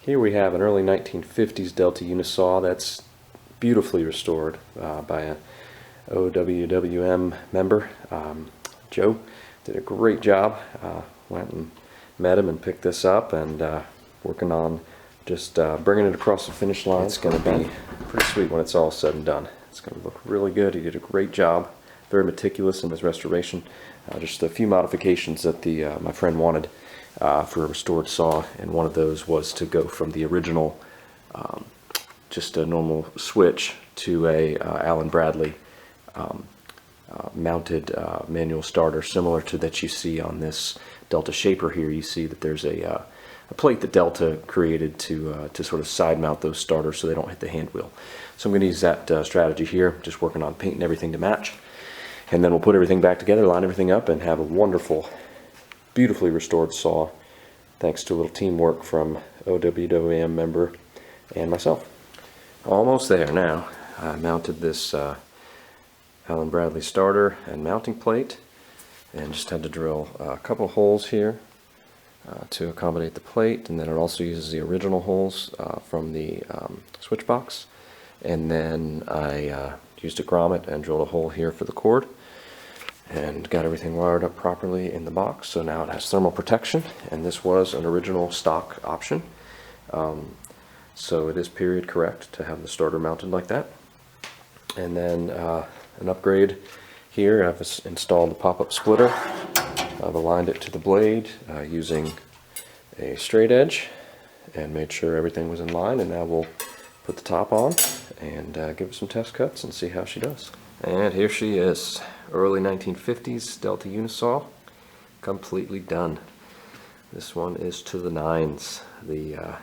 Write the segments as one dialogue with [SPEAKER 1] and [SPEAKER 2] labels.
[SPEAKER 1] Here we have an early 1950s Delta Unisaw that's beautifully restored by a OWWM member. Joe did a great job. Went and met him and picked this up, and working on just bringing it across the finish line. It's going to be pretty sweet when it's all said and done. It's going to look really good. He did a great job, very meticulous in his restoration. Just a few modifications that my friend wanted for a restored saw, and one of those was to go from the original just a normal switch to a Allen Bradley mounted manual starter, similar to that you see on this Delta Shaper here. You see that there's a plate that Delta created to sort of side mount those starters so they don't hit the hand wheel. So I'm going to use that strategy here, just working on painting everything to match, and then we'll put everything back together, line everything up, and have a wonderful, beautifully restored saw, thanks to a little teamwork from OWWM member and myself. Almost there now. I mounted this Allen Bradley starter and mounting plate, and just had to drill a couple holes here to accommodate the plate, and then it also uses the original holes from the switch box, and then I used a grommet and drilled a hole here for the cord, and got everything wired up properly in the box. So now it has thermal protection, and this was an original stock option, so it is period correct to have the starter mounted like that. And then an upgrade here, I've installed the pop-up splitter. I've aligned it to the blade using a straight edge and made sure everything was in line, and now we'll put the top on and give it some test cuts and see how she does. And here she is, early 1950s Delta Unisaw, completely done. This one is to the nines. The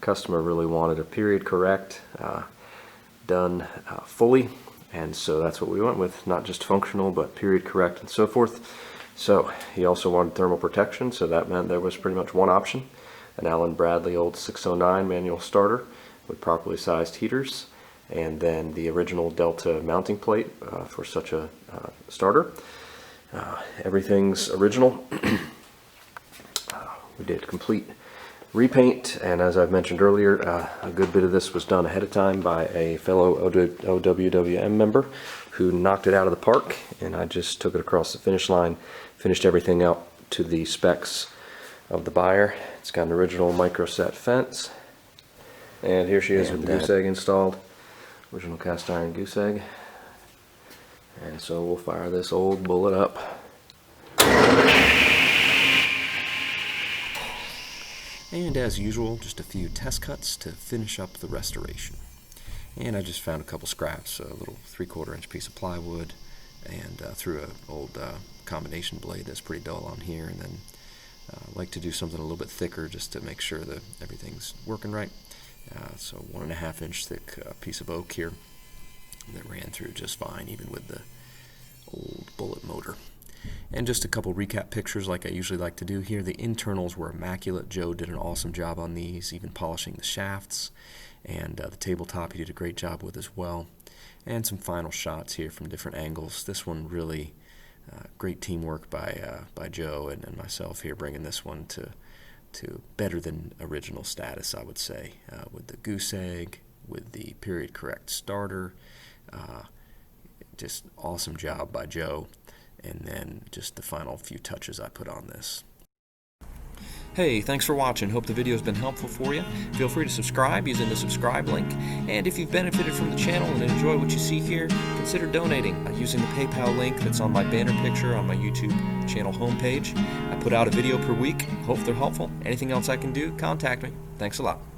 [SPEAKER 1] customer really wanted a period correct, done fully, and so that's what we went with, not just functional but period correct and so forth. So he also wanted thermal protection, so that meant there was pretty much one option: an Allen Bradley old 609 manual starter with properly sized heaters, and then the original Delta mounting plate for such a starter. Everything's original. We did complete repaint, and as I've mentioned earlier, a good bit of this was done ahead of time by a fellow OWWM member who knocked it out of the park, and I just took it across the finish line, finished everything up to the specs of the buyer. It's got an original microset fence, and here she is with the goose egg installed, original cast iron goose egg. And so we'll fire this old bullet up. And as usual, just a few test cuts to finish up the restoration. And I just found a couple scraps, a little 3/4 inch piece of plywood, and threw an old combination blade that's pretty dull on here, and then I like to do something a little bit thicker just to make sure that everything's working right. So 1.5 inch thick piece of oak here that ran through just fine, even with the old bullet motor. And just a couple recap pictures like I usually like to do here. The internals were immaculate. Joe did an awesome job on these, even polishing the shafts, and the tabletop he did a great job with as well. And some final shots here from different angles. This one really great teamwork by Joe and myself here, bringing this one to better than original status, I would say, with the goose egg, with the period correct starter. Just awesome job by Joe. And then just the final few touches I put on this. Hey, thanks for watching. Hope the video has been helpful for you. Feel free to subscribe using the subscribe link. And if you've benefited from the channel and enjoy what you see here, consider donating using the PayPal link that's on my banner picture on my YouTube channel homepage. I put out a video per week. Hope they're helpful. Anything else I can do, contact me. Thanks a lot.